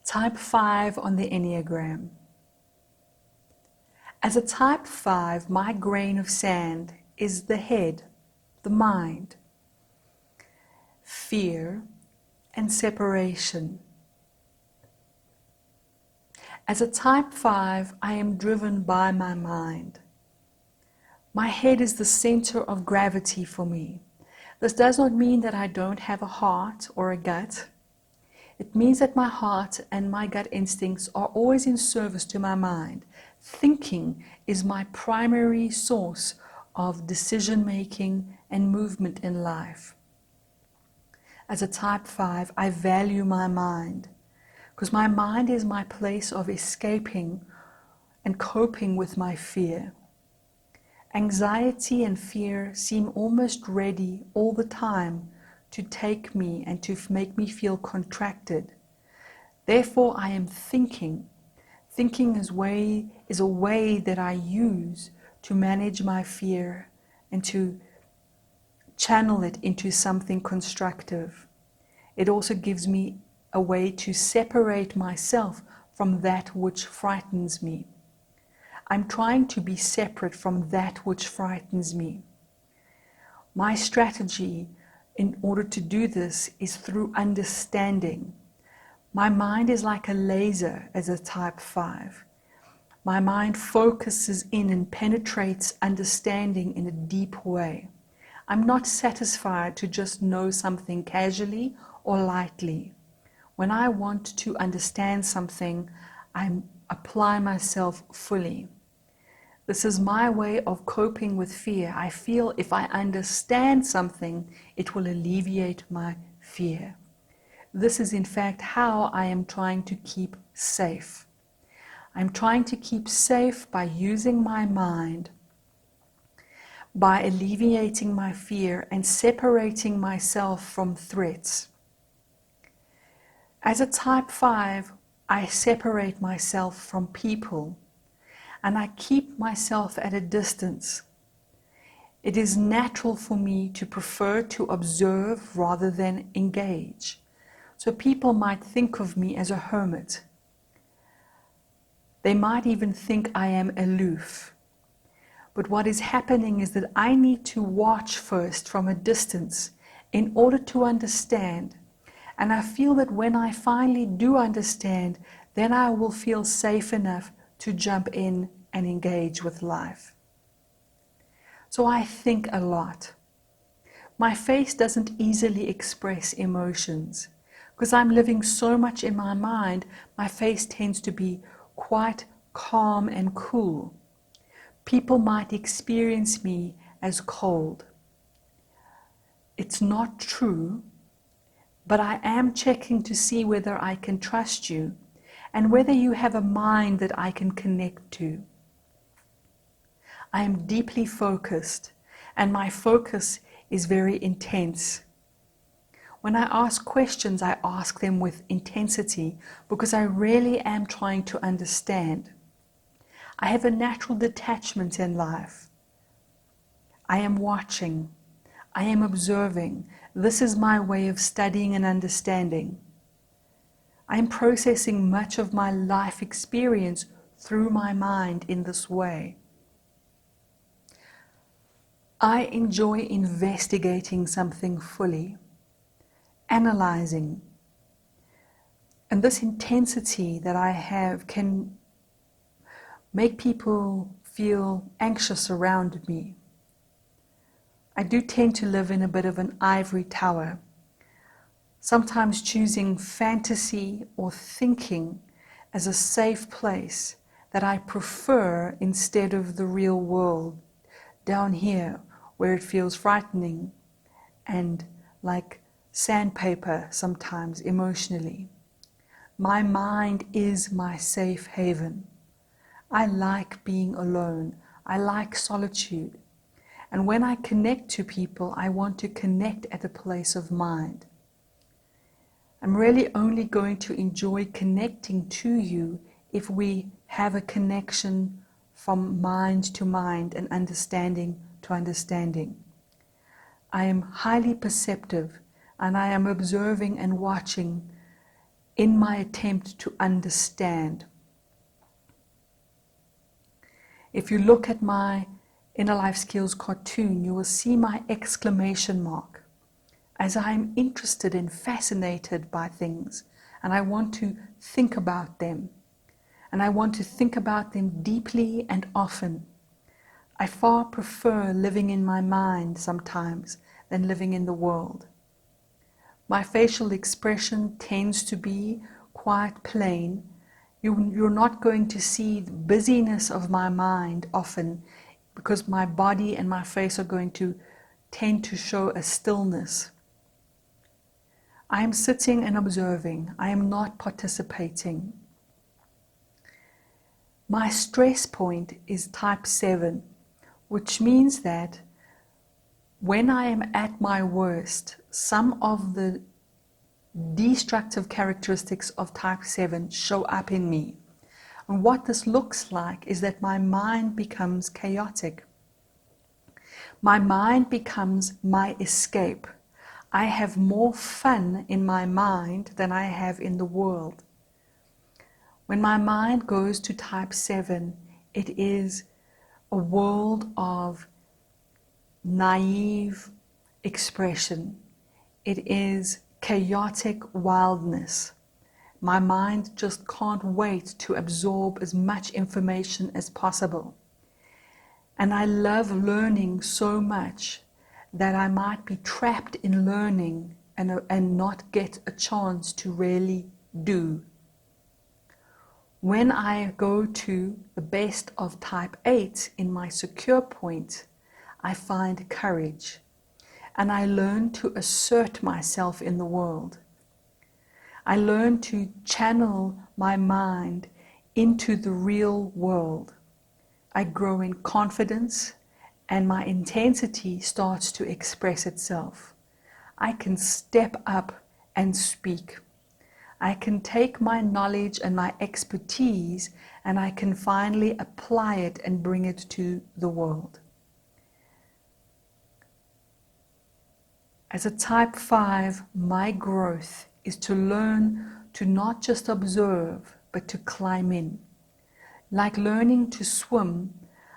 Type 5 on the Enneagram. As a Type 5, my grain of sand is the head, the mind, fear, and separation. As a Type 5, I am driven by my mind. My head is the center of gravity for me. This does not mean that I don't have a heart or a gut. It means that my heart and my gut instincts are always in service to my mind. Thinking is my primary source of decision making and movement in life. As a Type 5, I value my mind because my mind is my place of escaping and coping with my fear. Anxiety and fear seem almost ready all the time to take me and to make me feel contracted. Therefore, I am thinking. Thinking is a way that I use to manage my fear and to channel it into something constructive. It also gives me a way to separate myself from that which frightens me. I'm trying to be separate from that which frightens me. My strategy in order to do this is through understanding. My mind is like a laser as a Type 5. My mind focuses in and penetrates understanding in a deep way. I'm not satisfied to just know something casually or lightly. When I want to understand something, I apply myself fully. This is my way of coping with fear. I feel if I understand something, it will alleviate my fear. This is in fact how I am trying to keep safe. I'm trying to keep safe by using my mind, by alleviating my fear and separating myself from threats. As a Type 5, I separate myself from people and I keep myself at a distance. It is natural for me to prefer to observe rather than engage. So people might think of me as a hermit. They might even think I am aloof. But what is happening is that I need to watch first from a distance in order to understand. And I feel that when I finally do understand, then I will feel safe enough to jump in and engage with life. So I think a lot. My face doesn't easily express emotions. Because I'm living so much in my mind, my face tends to be quite calm and cool. People might experience me as cold. It's not true, but I am checking to see whether I can trust you and whether you have a mind that I can connect to. I am deeply focused, and my focus is very intense. When I ask questions, I ask them with intensity because I really am trying to understand. I have a natural detachment in life. I am watching. I am observing. This is my way of studying and understanding. I am processing much of my life experience through my mind in this way. I enjoy investigating something fully, analyzing. And this intensity that I have can make people feel anxious around me. I do tend to live in a bit of an ivory tower, sometimes choosing fantasy or thinking as a safe place that I prefer instead of the real world down here where it feels frightening and like sandpaper sometimes emotionally. My mind is my safe haven. I like being alone. I like solitude. And when I connect to people, I want to connect at a place of mind. I'm really only going to enjoy connecting to you if we have a connection from mind to mind and understanding to understanding. I am highly perceptive and I am observing and watching in my attempt to understand. If you look at my Inner Life Skills cartoon, you will see my exclamation mark, as I am interested and fascinated by things, and I want to think about them, and I want to think about them deeply and often. I far prefer living in my mind sometimes than living in the world. My facial expression tends to be quite plain. You're not going to see the busyness of my mind often, because my body and my face are going to tend to show a stillness. I am sitting and observing. I am not participating. My stress point is type 7, which means that when I am at my worst, some of the destructive characteristics of type 7 show up in me. And what this looks like is that my mind becomes chaotic. My mind becomes my escape. I have more fun in my mind than I have in the world. When my mind goes to type 7, it is a world of naive expression. It is chaotic wildness. My mind just can't wait to absorb as much information as possible. And I love learning so much that I might be trapped in learning and not get a chance to really do. When I go to the best of type 8 in my secure point, I find courage, and I learn to assert myself in the world. I learn to channel my mind into the real world. I grow in confidence, and my intensity starts to express itself. I can step up and speak. I can take my knowledge and my expertise, and I can finally apply it and bring it to the world. As a type 5, my growth is to learn to not just observe, but to climb in. Like learning to swim,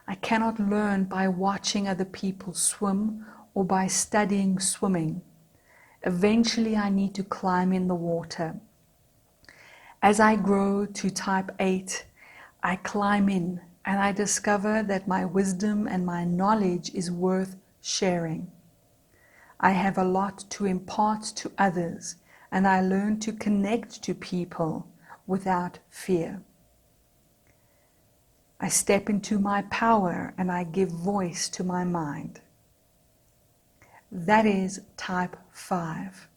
I cannot learn by watching other people swim or by studying swimming. Eventually, I need to climb in the water. As I grow to type 8, I climb in and I discover that my wisdom and my knowledge is worth sharing. I have a lot to impart to others, and I learn to connect to people without fear. I step into my power and I give voice to my mind. That is type 5.